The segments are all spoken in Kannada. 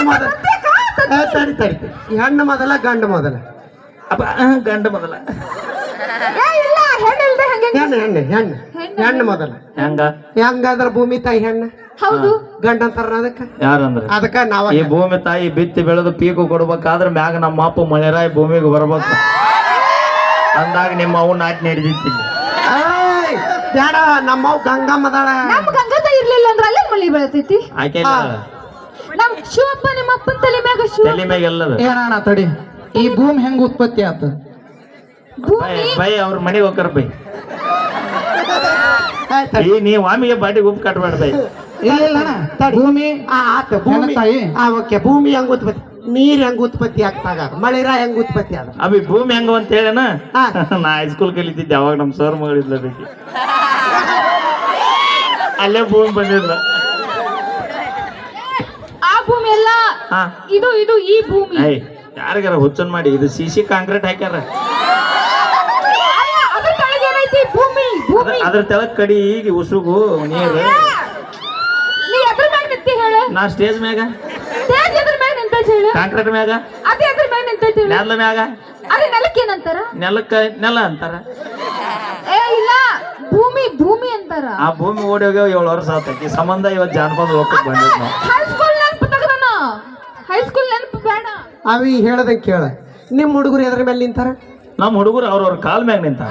ಮೊದಲ ತಡಿ ತಡಿ ಹೆಣ್ಣು ಮೊದಲ ಗಂಡು ಮೊದಲ ಅಪ್ಪ ಗಂಡ ಮೊದಲ ಇಲ್ಲ ಹೆಣ್ಣಿಲ್ದೆ ಹಂಗೆ ಹೆಣ್ಣು ಹೆಣ್ಣು ಹೆಣ್ಣು ಹೆಣ್ಣು ಮೊದಲ ಹೆಂಗ ಹೆಂಗಾದ್ರ ಭೂಮಿ ತಾಯಿ ಹೆಣ್ಣು ಹೌದು ಗಂಡ ಅಂತಾರ ಅದಕ್ಕ ಯಾರಂದ್ರ ಅದಕ್ಕ ನಾವ ಈ ಭೂಮಿ ತಾಯಿ ಬಿತ್ತಿ ಬೆಳೆದು ಪೀಕು ಕೊಡ್ಬೇಕಾದ್ರ ಮ್ಯಾಗ ನಮ್ಮ ಅಪ್ಪ ಮಳೆರಾಯಿ ಭೂಮಿಗೆ ಬರ್ಬೇಕು ಅಂದಾಗ ನಿಮ್ಮ ಅವು ನಾಟಿ ನಡೆದಿತ್ತಿಲ್ಲ ಬೇಡ ನಮ್ಮವ್ ಗಂಗಮ್ಮದಾಳ ನಮ್ ಗಂಗತ ಇರ್ಲಿಲ್ಲ ಅಂದ್ರೆ ಅಲ್ಲೇ ಮಳಿ ಬೆಳತೈತಿ ಆಕೆ ನಮ್ ಶಿವಪ್ಪ ನಿಮ್ಮ ಅಪ್ಪನ ತಲೆ ಮ್ಯಾಗ ಶಿವ ತಲೆ ಮ್ಯಾಗ ಎಲ್ಲದ ಏನಣ್ಣ ತಡಿ ಈ ಭೂಮಿ ಹೆಂಗ್ ಉತ್ಪತ್ತಿ ಆತ ಭೂಮಿ ಬೈ ಅವ್ರ ಮನೆಗೆ ಹೋಗ್ತಾರ ಬೈ ಈ ನೀವ್ ಆಮಿಗೆ ಬಾಟಿಗೆ ಉಪ್ಪು ಕಟ್ಬೇಡ ಬೈ ಇಲ್ಲ ಇಲ್ಲ ಅಣ್ಣ ಭೂಮಿ ಆತ ಭೂಮಿ ತಾಯಿ ಓಕೆ ಭೂಮಿ ಹೆಂಗ್ ಉತ್ಪತ್ತಿ ನೀರ್ ಹೆಂಗ್ ಉತ್ಪತ್ತಿ ಆಗ್ತಾಗ ಮಳೆರ ಹೆಂಗ್ ಉತ್ಪತ್ತಿ ಆದ ಅಭಿ ಭೂಮಿ ಹೆಂಗ ಅಂತ ಹೇಳೇನ ಹಾ. ನಾ ಹೈಸ್ಕೂಲ್ ಕಲಿತಿದ್ದೆ ಅವಾಗ ನಮ್ ಸರ್ ಮಗಳಿದ್ಲ ಬೇಕಿ ಅಲ್ಲೇ ಭೂಮಿ ಬಂದಿದ್ಲ ಆ ಭೂಮಿ ಎಲ್ಲ ಹಾ ಇದು ಇದು ಈ ಭೂಮಿ ಐ ಯಾರಿಗಾರ ಹುಚ್ಚನ್ ಮಾಡಿ ಇದು ಸಿಸಿ ಕಾಂಕ್ರೀಟ್ ಹಾಕ್ಯಾರ ಅಲ್ಲ, ಅದ್ರ ಕೆಳಗೆ ಏನೈತಿ ಭೂಮಿ ಭೂಮಿ ಅದ್ರ ತೆಳಗ್ ಕಡಿ ಈಗ ಉಸುಗು ನೀರು ನೀ ಎದ್ರ ಮ್ಯಾಗ ನಿಂತಿ ಹೇಳ ನಾ ಸ್ಟೇಜ್ ಮ್ಯಾಗ ಸ್ಟೇಜ್ ಎದ್ರ ಮ್ಯಾಗ ನಿಂತೈತಿ ಹೇಳ ಕಾಂಕ್ರೀಟ್ ಮ್ಯಾಗ ಅದೇ ಎದ್ರ ಮ್ಯಾಗ ನಿಂತೈತಿ ಹೇಳ ನೆಲ ಮ್ಯಾಗ ಅದೇ ನೆಲಕ್ಕೆ ಏನಂತಾರ ನೆಲಕ್ಕ ನೆಲ ಅಂತಾರ ಏ ಇಲ್ಲ ಭೂಮಿ ಭೂಮಿ ಅಂತಾರ ಆ ಭೂಮಿ ಓಡಿ ಹೋಗ್ಯಾವ 7 ವರ್ಷ ಆತೈತಿ ಸಂಬಂಧ ಇವತ್ತು ಜಾನಪದ ಲೋಕಕ್ಕೆ ಬಂದಿದ್ ನಾವು ಹೈಸ್ಕೂಲ್ ನೆನಪು ತಗದನ ಹೈಸ್ಕೂಲ್ ನೆನಪು ಬೇಡ ಅವಿ ಹೇಳದಂಗ ಕೇಳ ನಿಮ್ ಹುಡುಗರು ಎದ್ರ ಮೇಲೆ ನಿಂತಾರ ನಮ್ಮ ಹುಡುಗರು ಅವ್ರವ್ರ ಕಾಲ್ ಮ್ಯಾಗ ನಿಂತ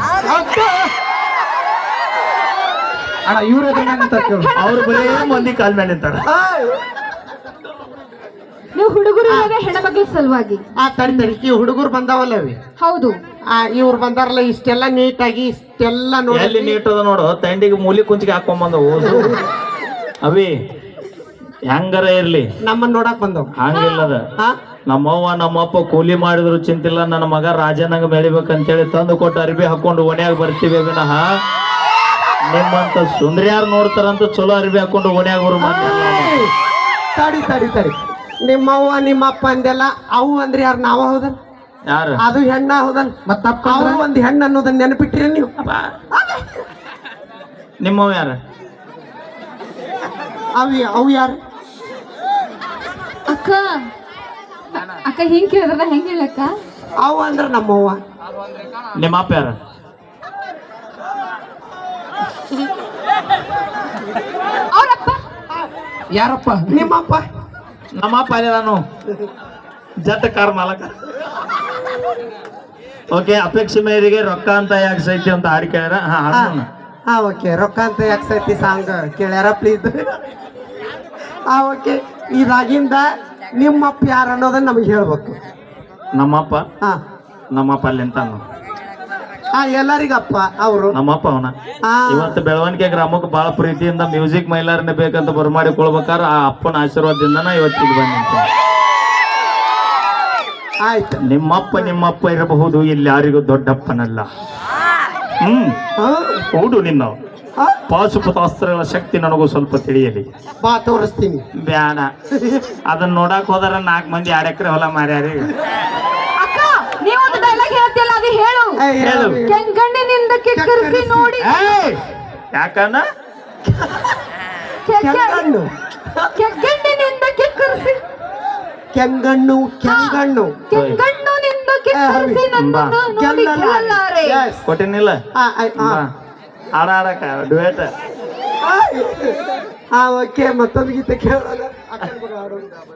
ಅಣ್ಣ ಇವ್ರ ಅಂತ ಕೇಳು ಅವ್ರು ಬರೇ ಮಂದಿ ಕಾಲ್ ಮ್ಯಾಗ ನಿಂತಾರ ನೀವು ಹುಡುಗರು ಇವಾಗ ಹೆಣ್ಮಕ್ಳ ಸಲುವಾಗಿ ತಡಿ ತಡಿ ಈ ಹುಡುಗರು ಬಂದಾವಲ್ಲ ಅವಿ ಹೌದು ಇವ್ರು ಬಂದಾರಲ್ಲ ಇಷ್ಟೆಲ್ಲ ನೀಟಾಗಿ ಇಷ್ಟೆಲ್ಲ ನೋಡಿ ಎಲ್ಲಿ ನೀಟ್ ಅದ ನೋಡು ತಂಡಿಗೆ ಮೂಲಿ ಕುಂಚಿಗೆ ಹಾಕೊಂಡ್ ಓದು ಅವಿ ಹೆಂಗಾರ ಇರ್ಲಿ ನಮ್ಮನ್ನ ನೋಡಕ್ ಬಂದವ್ ಹಂಗಿಲ್ಲದ ನಮ್ಮವ್ವ ನಮ್ಮಪ್ಪ ಕೂಲಿ ಮಾಡಿದ್ರು ಚಿಂತಿಲ್ಲ ನನ್ನ ಮಗ ರಾಜನಂಗ ಬೆಳಿಬೇಕಂತೇಳಿ ತಂದು ಕೊಟ್ಟು ಅರ್ಬಿ ಹಾಕೊಂಡು ಓಣ್ಯಾಗ ಬರ್ತೀವಿ ವಿನಃ ನಿಮ್ಮಂತ ಸುಂದ್ರಿಯಾರ್ ನೋಡ್ತಾರಂತ ಚಲೋ ಅರ್ಬಿ ಹಾಕೊಂಡು ಓಣ್ಯಾಗ ಬರು ತಡಿ ತಡಿ ತಡಿ ನಿಮ್ಮವ್ವ ನಿಮ್ಮಪ್ಪ ಅಂದೆಲ್ಲ ಅವು ಅಂದ್ರೆ ಯಾರು ನಾವ ಹೌದಲ್ ಯಾರು ಅದು ಹೆಣ್ಣ ಹೌದಲ್ ಮತ್ತಪ್ಪ ಅವ್ರು ಒಂದ್ ಹೆಣ್ಣು ಅನ್ನೋದನ್ನ ನೆನಪಿಟ್ಟಿರಿ ನೀವು ನಿಮ್ಮವ್ ಯಾರ ಅವು ಯಾರು ಅಕ್ಕ ಅಕ್ಕ ಹಿಂಗ್ ಕೇಳಿದ್ರ ಹೆಂಗ್ ಹೇಳಕ್ಕ ಅವು ಅಂದ್ರ ನಮ್ಮವ್ವ ನಿಮ್ಮ ಅಪ್ಪ ಯಾರ ಅವ್ರಪ್ಪ ಯಾರಪ್ಪ ನಿಮ್ಮಪ್ಪ ನಮ್ಮಪ್ಪ ಅದೇ ನಾನು ಜಟ್ ಕಾರ್ ಮಾಲಕ ಓಕೆ ಅಪೇಕ್ಷೆ ಮೇರೆಗೆ ರೊಕ್ಕ ಅಂತ ಯಾಕೆ ಸೈತಿ ಅಂತ ಹಾಡಿ ಕೇಳ್ಯಾರ ಓಕೆ ರೊಕ್ಕ ಅಂತ ಯಾಕೆ ಸೈತಿ ಸಾಂಗ್ ಕೇಳ್ಯಾರ ಪ್ಲೀಸ್ ಓಕೆ ಇದಾಗಿಂದ ನಿಮ್ಮಪ್ಪ ಯಾರು ಅನ್ನೋದನ್ನ ನಮಗೆ ಹೇಳ್ಬೇಕು ನಮ್ಮಪ್ಪ ಹಾ ನಮ್ಮಪ್ಪ ಅಲ್ಲಿ ಅಂತಾನು ಎಲ್ಲರಿಗಪ್ಪ ಅವರು ನಮ್ಮಪ್ಪ ಅವನ ಇವತ್ತು ಬೆಳವಣಿಗೆ ಗ್ರಾಮಕ್ಕೆ ಬಹಳ ಪ್ರೀತಿಯಿಂದ ಮ್ಯೂಸಿಕ್ ಮೈಲಾರನೆ ಬೇಕಂತ ಬರ್ಮಾಡಿಕೊಳ್ಬೇಕಾರ ಆ ಅಪ್ಪನ ಆಶೀರ್ವಾದದಿಂದನ ಇವತ್ತಿಗೆ ಬಂದ ಆಯ್ತು ನಿಮ್ಮಪ್ಪ ಇರಬಹುದು ಇಲ್ಲಿ ಯಾರಿಗೂ ದೊಡ್ಡಪ್ಪನಲ್ಲ ಹೌದು ನಿನ್ನ ಪಾಶುಪತಾಸ್ತ್ರಗಳ ಶಕ್ತಿ ನನಗೂ ಸ್ವಲ್ಪ ತಿಳಿಯಲಿ ಬಾ ತೋರಿಸ್ತೀನಿ ಬ್ಯಾಡ ಅದನ್ನ ನೋಡಕ್ ಹೋದಾರ 4 ಮಂದಿ 2 ಎಕರೆ ಹೊಲ ಮಾರ್ಯಾರಿ ಅಕ್ಕ ನೀವೊಂದು ಡೈಲಾಗ್ ಹೇಳ್ತಿಲ್ಲ ಅದು ಹೇಳು ಹೇಳು. ಕೆಂಗಣ್ಣಿನಿಂದ ಕಿಕ್ಕರಿಸಿ ನೋಡಿ ಯಾಕನ್ನ ಕೆಂಗಣ್ಣು ಕೆಂಗಣ್ಣಿನಿಂದ ಕಿಕ್ಕರಿಸಿ ಕೆಂಗಣ್ಣು ಕೆಂಗಣ್ಣು ಕೆಂಗಣ್ಣಿನಿಂದ ಕಿಕ್ಕರಿಸಿ ನನ್ನನ್ನು ನೋಡಿ ಕೇಳಲಾರೆ ಕೊಟ್ಟಿನಿಲ್ಲ ಆಡಾಡಕ ಡುವೇಟ ಓಕೆ ಮತ್ತೊಂದು ಗೀತೆ ಕೇಳೋಣ